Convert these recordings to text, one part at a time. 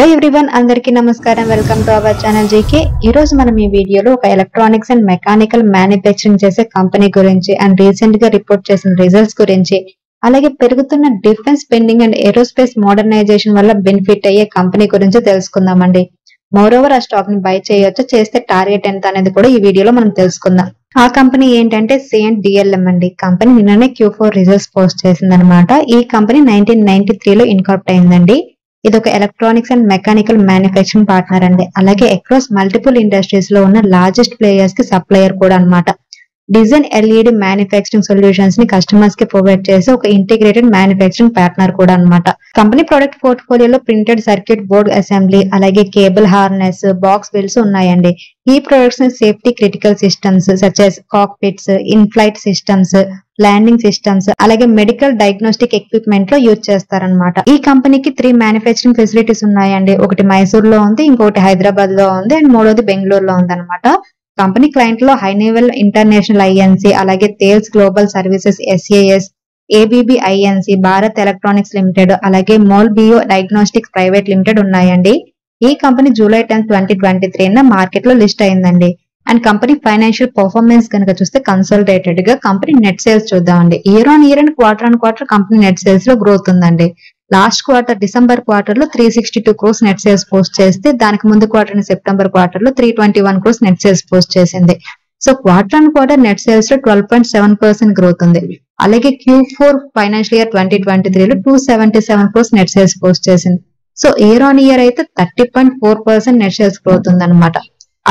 Hello everyone, అందరికీ నమస్కారం. Welcome to our channel GK. ఈ రోజు మనం ఈ వీడియోలో ఒక ఎలక్ట్రానిక్స్ అండ్ మెకానికల్ మ్యానుఫ్యాక్చరింగ్ చేసే కంపెనీ గురించి అండ్ రీసెంట్ గా రిపోర్ట్ చేసిన రిజల్ట్స్ గురించి, అలాగే పెరుగుతున్న defence spending and aerospace modernisation వల్ల బెనిఫిట్ అయ్యే కంపెనీ గురించి తెలుసుకుందామండి. మోరోవర్ ఆ స్టాక్ ని బై చేయొచ్చు, చేస్తే టార్గెట్ ఎంత అనేది కూడా ఈ వీడియోలో మనం తెలుసుకుందాం. ఆ కంపెనీ ఏంటంటే CNDLM అండి. కంపెనీ నిన్ననే Q4 రిజల్ట్స్ పోస్ట్ చేసింది అనమాట. ఈ కంపెనీ 1993 లో ఇన్కార్పొరేట్ అయిందండి. ఇది ఒక electronics and mechanical manufacturing partner అండి. అలాగే అక్రాస్ మల్టిపుల్ ఇండస్ట్రీస్ లో ఉన్న లార్జెస్ట్ ప్లేయర్స్ కి సప్లయర్ కూడా అన్నమాట. డిజైన్ LED మ్యానుఫ్యాక్చరింగ్ సొల్యూషన్స్ ని కస్టమర్స్ కి ప్రొవైడ్ చేసే ఒక ఇంటిగ్రేటెడ్ మ్యానుఫ్యాక్చరింగ్ పార్ట్నర్ కూడా అన్నమాట. కంపెనీ ప్రొడక్ట్ పోర్ట్ఫోలియోలో ప్రింటెడ్ సర్క్యూట్ బోర్డ్ అసెంబ్లీ, అలాగే కేబుల్ హార్నెస్, బాక్స్ బిల్స్ ఉన్నాయండి. ఈ ప్రొడక్ట్స్ ని safety critical systems such as cockpits, in flight systems, landing systems, అలాగే మెడికల్ డయాగ్నోస్టిక్ ఎక్విప్మెంట్ లో యూజ్ చేస్తారనమాట. ఈ కంపెనీకి 3 మ్యానుఫ్యాక్చరింగ్ ఫెసిలిటీస్ ఉన్నాయండి. ఒకటి మైసూర్ లో ఉంది, ఇంకొకటి హైదరాబాద్ లో ఉంది, అండ్ మూడోది బెంగళూరులో ఉంది అనమాట. కంపెనీ క్లయింట్ లో హైనెవెల్ ఇంటర్నేషనల్ INC, అలాగే Thales global services SAS, ABB INC, Bharat electronics limited, అలాగే మోల్బియో డయాగ్నోస్టిక్స్ ప్రైవేట్ లిమిటెడ్ ఉన్నాయండి. ఈ కంపెనీ జూలై 10, 2023 మార్కెట్ లో లిస్ట్ అయిందండి. అండ్ కంపెనీ ఫైనాన్షియల్ పర్ఫార్మెన్స్ కనుక చూస్తే కన్సల్టేటెడ్ గా కంపెనీ నెట్ సేల్స్ చూద్దామండి. Year on year and quarter on quarter company net sales లో గ్రోత్ ఉందండి. లాస్ట్ క్వార్టర్ డిసెంబర్ క్వార్టర్ లో 362 crores నెట్ సేల్స్ పోస్ట్ చేస్తే, దానికి ముందు క్వార్టర్ సెప్టెంబర్ క్వార్టర్ లో 321 crores నెట్ సేల్స్ పోస్ట్ చేసింది. So quarter on quarter net sales లో 12.7% growth ఉంది. అలాగే Q4 ఫైనాన్షియల్ ఇయర్ 2023 లో 277 crores నెట్ సేల్స్ పోస్ట్ చేసింది. సో ఇయర్ ఆన్ ఇయర్ అయితే 30.4% నెట్ సేల్స్ గ్రోత్ ఉందన్నమాట.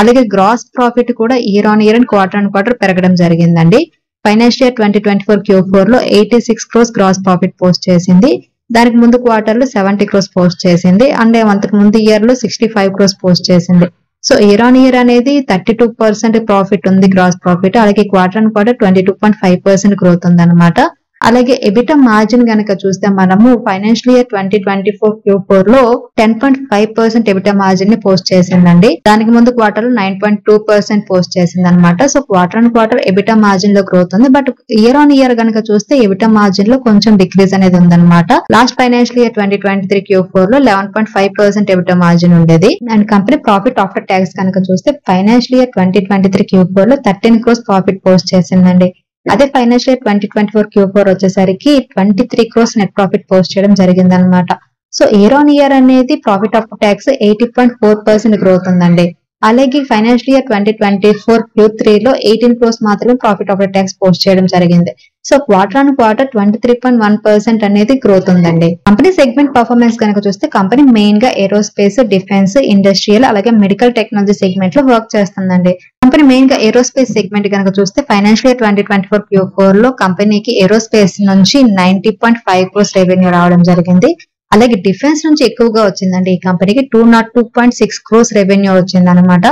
అలాగే గ్రాస్ ప్రాఫిట్ కూడా year on year and quarter పెరగడం జరిగిందండి. ఫైనాన్షియల్ ఇయర్ 2024 Q4 లో 86 crores గ్రాస్ ప్రాఫిట్ పోస్ట్ చేసింది. దానికి ముందు క్వార్టర్ లో 70 crores పోస్ట్ చేసింది. అండ్ అంతకు ముందు ఇయర్ లో 65 crores పోస్ట్ చేసింది. సో ఇయర్ ఆన్ ఇయర్ అనేది 32% ప్రాఫిట్ ఉంది గ్రాస్ ప్రాఫిట్. అలాగే క్వార్టర్ ఆన్ క్వార్టర్ 22.5% గ్రోత్ ఉంది అనమాట. అలాగే ఎబిటా మార్జిన్ గనక చూస్తే మనము ఫైనాన్షియల్ ఇయర్ 2024 Q4 లో 10.5% ఎబిటా మార్జిన్ ని పోస్ట్ చేసిందండి. దానికి ముందు క్వార్టర్ లో 9.2% పోస్ట్ చేసింది అనమాట. So quarter on quarter EBITDA margin లో గ్రోత్ ఉంది. బట్ ఇయర్ ఆన్ ఇయర్ గనక చూస్తే ఎబిటా మార్జిన్ లో కొంచెం డిక్రీజ్ అనేది ఉందన్నమాట. లాస్ట్ ఫైనాన్షియల్ ఇయర్ 2023 Q4 లో 11.5% ఎబిటా మార్జిన్ ఉండేది. And company profit after tax కనుక చూస్తే ఫైనాన్షియల్ ఇయర్ 2023 Q4 లో 13 crores ప్రాఫిట్ పోస్ట్ చేసిందండి. అదే ఫైనాన్షియల్ ఇయర్ 2024 Q4 వచ్చేసరికి 23 crores నెట్ ప్రాఫిట్ పోస్ట్ చేయడం జరిగింది అనమాట. సో ఇయర్ ఆన్ ఇయర్ అనేది ప్రాఫిట్ ఆఫ్టర్ ట్యాక్స్ 80.4% గ్రోత్ ఉందండి. అలాగే ఫైనాన్షియల్ ఇయర్ 2024 Q3 లో 18 crores మాత్రమే ప్రాఫిట్ ఆఫ్టర్ ట్యాక్స్ పోస్ట్ చేయడం జరిగింది. సో క్వార్టర్ ఆన్ క్వార్టర్ 23.1% అనేది గ్రోత్ ఉందండి. కంపెనీ సెగ్మెంట్ పర్ఫార్మెన్స్ కనుక చూస్తే కంపెనీ మెయిన్ గా ఏరోస్పేస్, డిఫెన్స్, ఇండస్ట్రియల్, అలాగే మెడికల్ టెక్నాలజీ సెగ్మెంట్ లో వర్క్ చేస్తుందండి. కంపెనీ మెయిన్ గా ఏరోస్పేస్ సెగ్మెంట్ కనుక చూస్తే ఫైనాన్షియల్ ఇయర్ 2024 Q4 లో కంపెనీకి ఏరోస్పేస్ నుంచి 90.5 crores రెవెన్యూ రావడం జరిగింది. అలాగే డిఫెన్స్ నుంచి ఎక్కువగా వచ్చిందండి. ఈ కంపెనీకి 202.6 crores రెవెన్యూ వచ్చింది అనమాట.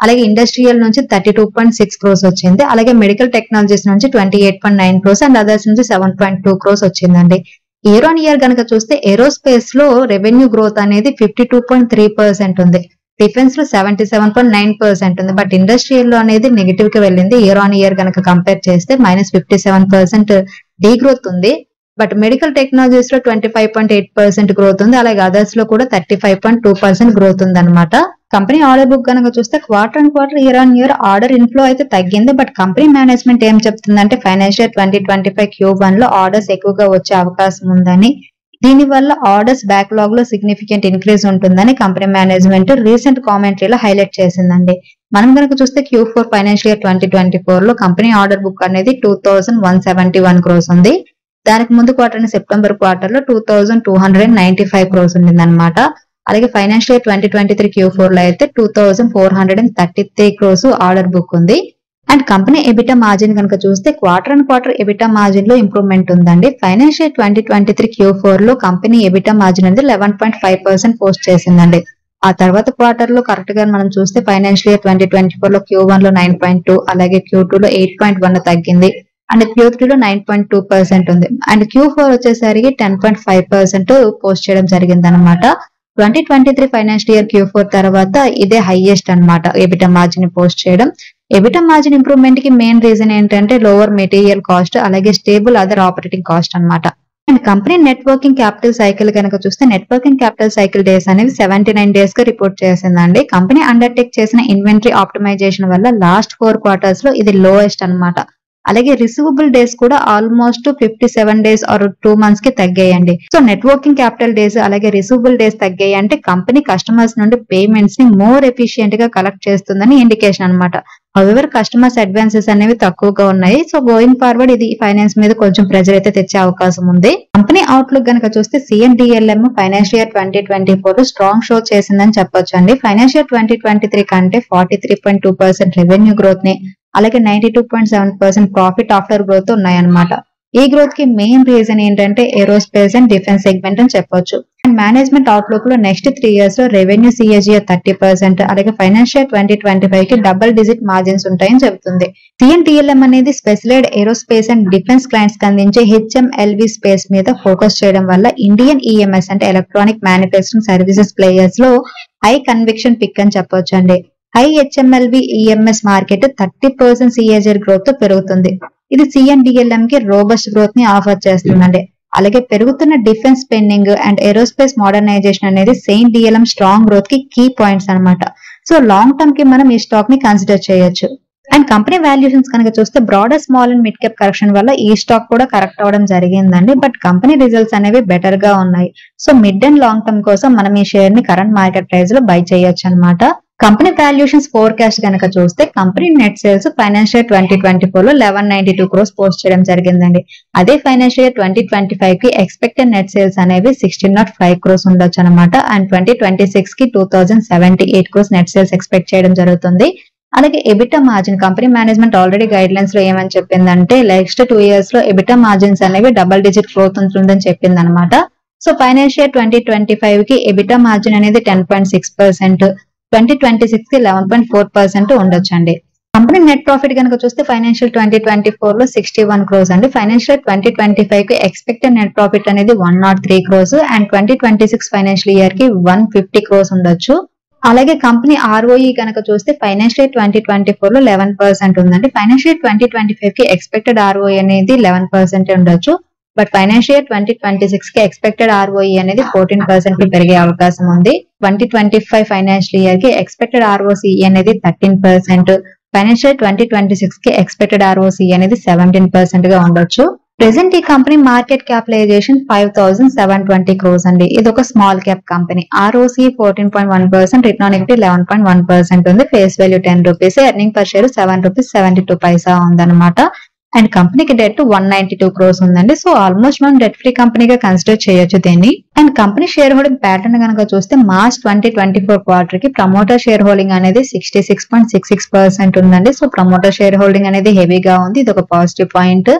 అలాగే ఇండస్ట్రియల్ నుంచి 32.6 crores వచ్చింది. అలాగే మెడికల్ టెక్నాలజీస్ నుంచి 28.9 crores అండ్ అదర్స్ నుంచి 7.2 crores వచ్చిందండి. ఇయర్ ఆన్ ఇయర్ కనుక చూస్తే ఏరోస్పేస్ లో రెవెన్యూ గ్రోత్ అనేది 52.3% ఉంది. డిఫెన్స్ లో 77.9% ఉంది. బట్ ఇండస్ట్రియల్ లో అనేది నెగిటివ్ కి వెళ్ళింది. ఇయర్ ఆన్ ఇయర్ కనుక కంపేర్ చేస్తే -57% డీ గ్రోత్ ఉంది. బట్ మెడికల్ టెక్నాలజీస్ లో 25.8% గ్రోత్ ఉంది. అలాగే అదర్స్ లో కూడా 35.2% గ్రోత్ ఉంది అనమాట. కంపెనీ ఆర్డర్ బుక్ కనుక చూస్తే quarter on quarter year on year order inflow అయితే తగ్గింది. బట్ కంపెనీ మేనేజ్మెంట్ ఏం చెప్తుందంటే ఫైనాన్షియల్ 2025 Q1 లో ఆర్డర్స్ ఎక్కువగా వచ్చే అవకాశం ఉందని, దీని వల్ల ఆర్డర్స్ బ్యాక్లాగ్ లో సిగ్నిఫికెంట్ ఇంక్రీజ్ ఉంటుందని కంపెనీ మేనేజ్మెంట్ రీసెంట్ కామెంటరీలో హైలైట్ చేసిందండి. మనం కనుక చూస్తే Q4 ఫైనాన్షియల్ ఇయర్ 2024 లో కంపెనీ ఆర్డర్ బుక్ అనేది 2171 crores ఉంది. దానికి ముందు క్వార్టర్ సెప్టెంబర్ క్వార్టర్ లో 2295 crores ఉండింది అనమాట. అలాగే ఫైనాన్షియల్ ఇయర్ 2023 Q4 లో అయితే 2433 crores ఆర్డర్ బుక్ ఉంది. అండ్ కంపెనీ ఎబిటా మార్జిన్ కనుక చూస్తే quarter on quarter EBITDA margin లో ఇంప్రూవ్మెంట్ ఉందండి. ఫైనాన్షియల్ ఇయర్ 2023 Q4 లో కంపెనీ ఎబిటా మార్జిన్ అనేది 11.5% పోస్ట్ చేసిందండి. ఆ తర్వాత క్వార్టర్ లో కరెక్ట్ గా మనం చూస్తే ఫైనాన్షియల్ ఇయర్ 2024 లో Q1 లో 9.2, అలాగే Q2 లో 8.1 తగ్గింది. అండ్ Q3 లో 9.2% ఉంది. అండ్ Q4 వచ్చేసరికి 10.5% పోస్ట్ చేయడం జరిగింది అనమాట. 2023 ఫైనాన్షియల్ ఇయర్ Q4 తర్వాత ఇదే హైయెస్ట్ అన్నమాట ఎబిటా మార్జిన్ పోస్ట్ చేయడం. ఎబిటా మార్జిన్ ఇంప్రూవ్మెంట్ కి మెయిన్ రీజన్ ఏంటంటే లోవర్ మెటీరియల్ కాస్ట్, అలాగే స్టేబుల్ అదర్ ఆపరేటింగ్ కాస్ట్ అన్నమాట. And company net working capital cycle కనుక చూస్తే net working capital cycle days అనేది 79 డేస్ గా రిపోర్ట్ చేసిందండి. కంపెనీ అండర్టేక్ చేసిన ఇన్వెంటరీ ఆప్టిమైజేషన్ వల్ల లాస్ట్ 4 క్వార్టర్స్ లో ఇది లోయెస్ట్ అన్నమాట. అలాగే రిసీవబుల్ డేస్ కూడా ఆల్మోస్ట్ 57 డేస్ ఆర్ 2 మంత్స్ కి తగ్గాయండి. So net working capital days అలాగే రిసీవబుల్ డేస్ తగ్గాయి అంటే కంపెనీ కస్టమర్స్ నుండి పేమెంట్స్ ని మోర్ ఎఫిషియెంట్ గా కలెక్ట్ చేస్తుందని ఇండికేషన్ అన్నమాట. హౌవెవర్ కస్టమర్స్ అడ్వాన్సెస్ అనేవి తక్కువగా ఉన్నాయి. సో గోయింగ్ ఫార్వర్డ్ ఇది ఫైనాన్స్ మీద కొంచెం ప్రెజర్ అయితే తెచ్చే అవకాశం ఉంది. కంపెనీ అవుట్లుక్ గనక చూస్తే CNDLM ఫైనాన్షియల్ ఇయర్ 2024 లో స్ట్రాంగ్ షో చేసిందని చెప్పొచ్చు అండి. ఫైనాన్షియల్ ఇయర్ 2023 కంటే 43.2% రెవెన్యూ గ్రోత్ ని అలాగే 92.7% ప్రాఫిట్ ఆఫ్టర్ గ్రోత్ ఉన్నాయన్నమాట. ఈ గ్రోత్ కి మెయిన్ రీజన్ ఏంటంటే ఏరోస్పేస్ అండ్ డిఫెన్స్ సెగ్మెంట్ అని చెప్పొచ్చు. అండ్ మేనేజ్మెంట్ అవుట్లుక్ లో నెక్స్ట్ 3 ఇయర్స్ లో రెవెన్యూ CAGR 30% అలాగే ఫైనాన్షియల్ 2025 కి డబుల్ డిజిట్ మార్జిన్స్ ఉంటాయని చెబుతుంది. CNTLM అనేది specialised aerospace and defence clients కి అందించే HMLV స్పేస్ మీద ఫోకస్ చేయడం వల్ల ఇండియన్ EMS అంటే ఎలక్ట్రానిక్ మ్యానుఫ్యాక్చరింగ్ సర్వీసెస్ ప్లేయర్స్ లో హై కన్విక్షన్ పిక్ అని చెప్పొచ్చు అండి. High HMLV EMS market 30% CAGR growth తో పెరుగుతుంది. ఇది CNDLM కి రోబస్ట్ గ్రోత్ ని ఆఫర్ చేస్తుందండి. అలాగే పెరుగుతున్న defence spending and aerospace modernisation అనేది CNDLM స్ట్రాంగ్ గ్రోత్ కి కీ పాయింట్స్ అన్నమాట. సో లాంగ్ టర్మ్ కి మనం ఈ స్టాక్ ని కన్సిడర్ చేయొచ్చు. అండ్ కంపెనీ వాల్యుయేషన్స్ కనుక చూస్తే broader small and mid cap correction వల్ల ఈ స్టాక్ కూడా కరెక్ట్ అవడం జరిగిందండి. బట్ కంపెనీ రిజల్ట్స్ అనేవి బెటర్ గా ఉన్నాయి. So mid and long term కోసం మనం ఈ షేర్ ని కరెంట్ మార్కెట్ ప్రైస్ లో బై చేయొచ్చు అన్నమాట. కంపెనీ వాల్యుయేషన్స్ ఫోర్కాస్ట్ కనుక చూస్తే కంపెనీ నెట్ సేల్స్ ఫైనాన్షియల్ 2024 లో 1192 crores పోస్ట్ చేయడం జరిగిందండి. అదే ఫైనాన్షియల్ ఇయర్ 2025 కి ఎక్స్పెక్టెడ్ నెట్ సేల్స్ అనేవి 1605 crores ఉండొచ్చు అనమాట. అండ్ 2026 కి 2078 crores నెట్ సేల్స్ ఎక్స్పెక్ట్ చేయడం జరుగుతుంది. అలాగే EBITDA margin company management already guide lines లో ఏమని చెప్పిందంటే నెక్స్ట్ 2 ఇయర్స్ లో ఎబిటా మార్జిన్స్ అనేవి డబుల్ డిజిట్ గ్రోత్ ఉంటుందని చెప్పింది అనమాట. సో ఫైనాన్షియల్ ఇయర్ 2025 కి ఎబిటా మార్జిన్ అనేది 10.6%, 2026 కి 11.4% ఉండొచ్చండి. కంపెనీ నెట్ ప్రాఫిట్ కనుక చూస్తే ఫైనాన్షియల్ 2024 లో 61 crores అండి. ఫైనాన్షియల్ 2025 కి ఎక్స్పెక్టెడ్ నెట్ ప్రాఫిట్ అనేది 103 crores అండ్ 2026 ఫైనాన్షియల్ ఇయర్ కి 150 crores ఉండొచ్చు. అలాగే కంపెనీ ROE కనుక చూస్తే ఫైనాన్షియల్ ఇయర్ 2024 లో 11% ఉందండి. ఫైనాన్షియల్ ఇయర్ 2025 కి ఎక్స్పెక్టెడ్ ROE అనేది 11% ఉండొచ్చు. బట్ ఫైనాన్షియల్ ఇయర్ 2026 కి ఎక్స్పెక్టెడ్ ROE అనేది 14% కి పెరిగే అవకాశం ఉంది. 2025 ఫైనాన్షియల్ ఇయర్ కి ఎక్స్పెక్టెడ్ ROCE అనేది 13%, ఫైనాన్షియల్ 2026 కి ఎక్స్పెక్టెడ్ ROCE అనేది 17% గా ఉండొచ్చు. ప్రెసెంట్ ఈ కంపెనీ మార్కెట్ క్యాపిటలైజేషన్ 5720 crores అండి. ఇది ఒక small cap company. ROCE 14.1%, return on equity 11.1% ఉంది. Face value 10 rupees, earning per share 7 rupees 72 పైసా ఉందన్నమాట. అండ్ కంపెనీకి డెట్ 192 crores ఉందండి. సో ఆల్మోస్ట్ మనం డెట్ ఫ్రీ కంపెనీగా కన్సిడర్ చేయొచ్చు దీన్ని. And company share holding pattern కనుక చూస్తే మార్చ్ 2024 క్వార్టర్ కి ప్రమోటర్ షేర్ హోల్డింగ్ అనేది 66.66% ఉందండి. సో ప్రమోటర్ షేర్ హోల్డింగ్ అనేది హెవీగా ఉంది. ఇది ఒక positive point.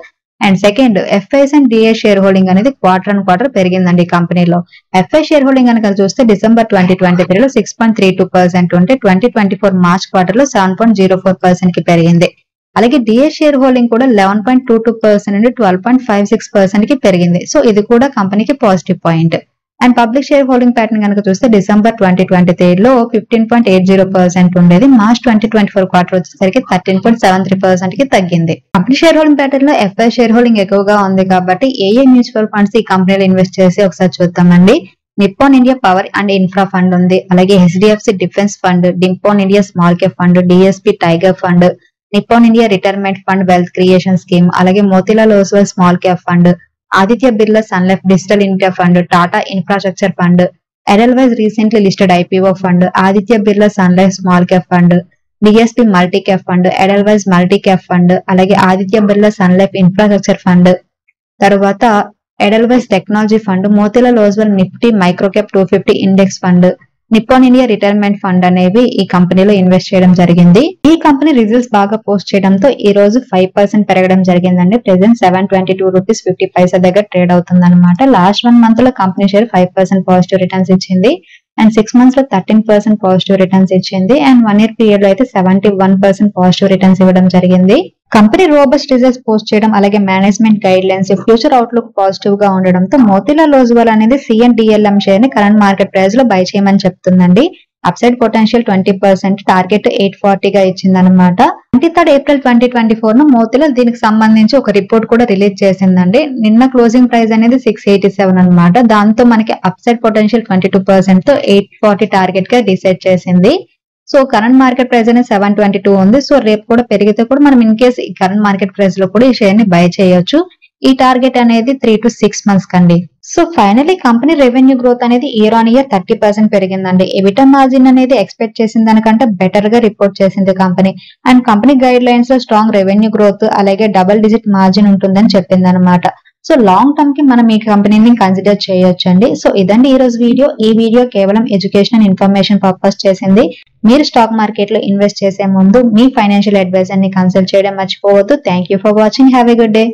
And second FIs and DA share holding అనేది క్వార్టర్ అండ్ క్వార్టర్ పెరిగిందండి కంపెనీలో. FI షేర్ హోల్డింగ్ కనుక చూస్తే డిసెంబర్ 2023 లో 6.32% ఉంటే 2024 మార్చ్ క్వార్టర్ లో 7.04% కి పెరిగింది. అలాగే DA షేర్ హోల్డింగ్ కూడా 11.22% నుండి 12.56% కి పెరిగింది. సో ఇది కూడా కంపెనీకి positive point. And public share holding pattern కనుక చూస్తే డిసెంబర్ 2023 లో 15.80% ఉండేది. మార్చ్ 2024 క్వార్టర్ వచ్చేసరికి 13.73% కి తగ్గింది. కంపెనీ షేర్ హోల్డింగ్ ప్యాటర్న్ లో FI షేర్ హోల్డింగ్ ఎక్కువగా ఉంది కాబట్టి ఏ మ్యూచువల్ ఫండ్స్ ఈ కంపెనీలో ఇన్వెస్ట్ చేసి ఒకసారి చూద్దామండి. Nippon India power and infra fund ఉంది. అలాగే HDFC defence fund, Nippon India small cap fund, DSP tiger fund, Nippon India retirement fund wealth creation scheme, అలాగే Motilal Oswal small cap fund, Aditya Birla sun life digital India fund, Tata infrastructure fund, Edelweiss recently listed IPO fund, Aditya Birla sun life small cap fund, DSP multi cap fund, Edelweiss multi cap fund, అలాగే Aditya Birla sun life infrastructure fund, తర్వాత Edelweiss technology fund, Motilal Oswal Nifty micro cap 250 index fund, Nippon India retirement fund అనేవి ఈ కంపెనీలో invest చేయడం జరిగింది. ఈ company results బాగా post చేయడంతో ఈ రోజు 5% పెరగడం జరిగిందండి. ప్రెసెంట్ 722 రూపీస్ 50 పైసా దగ్గర ట్రేడ్ అవుతుంది అనమాట. లాస్ట్ 1 మంత్ లో కంపెనీ షేర్ 5% పాజిటివ్ రిటర్న్స్ ఇచ్చింది. అండ్ 6 మంత్స్ లో 13% పాజిటివ్ రిటర్న్స్ ఇచ్చింది. అండ్ 1 year పీరియడ్ లో అయితే 71% పాజిటివ్ రిటర్న్స్ ఇవ్వడం జరిగింది. కంపెనీ రోబస్ట్ రిజల్ట్స్ పోస్ట్ చేయడం అలాగే management guide lines future outlook positive గా ఉండడంతో మోతీలాల్ ఓస్వాల్ అనేది CNDLM షేర్ ని కరెంట్ మార్కెట్ ప్రైస్ లో బై చేయమని చెప్తుందండి. అప్సైడ్ పొటెన్షియల్ 20%, టార్గెట్ 840 గా ఇచ్చిందనమాట. 23 ఏప్రిల్ 2024 మోతిలాల్ దీనికి సంబంధించి ఒక రిపోర్ట్ కూడా రిలీజ్ చేసిందండి. నిన్న క్లోజింగ్ ప్రైస్ అనేది 687 అనమాట. దాంతో మనకి అప్సైడ్ పొటెన్షియల్ 22% తో 840 టార్గెట్ గా డిసైడ్ చేసింది. సో కరెంట్ మార్కెట్ ప్రైస్ అనేది 722 ఉంది. సో రేపు కూడా పెరిగితే కూడా మనం ఇన్ కేస్ ఈ కరెంట్ మార్కెట్ ప్రైస్ లో కూడా ఈ షేర్ ని బై చేయొచ్చు. ఈ టార్గెట్ అనేది 3 to 6 మంత్స్ కండి. So finally company revenue growth అనేది ఇయర్ ఆన్ ఇయర్ 30% పెరిగిందండి. ఎబిటా మార్జిన్ అనేది ఎక్స్పెక్ట్ చేసిన దానికంటే బెటర్ గా రిపోర్ట్ చేసింది company. And company guide lines లో స్ట్రాంగ్ రెవెన్యూ గ్రోత్ అలాగే డబుల్ డిజిట్ మార్జిన్ ఉంటుందని చెప్పింది అనమాట. సో లాంగ్ టర్మ్ కి మనం ఈ కంపెనీని కన్సిడర్ చేయొచ్చండి. సో ఇదండి ఈ రోజు వీడియో. ఈ వీడియో కేవలం ఎడ్యుకేషన్ అండ్ ఇన్ఫర్మేషన్ పర్పస్ చేసింది. మీరు స్టాక్ మార్కెట్ లో ఇన్వెస్ట్ చేసే ముందు మీ ఫైనాన్షియల్ అడ్వైజర్ ని కన్సల్ట్ చేయడం మర్చిపోవద్దు. Thank you for watching. Have a good day.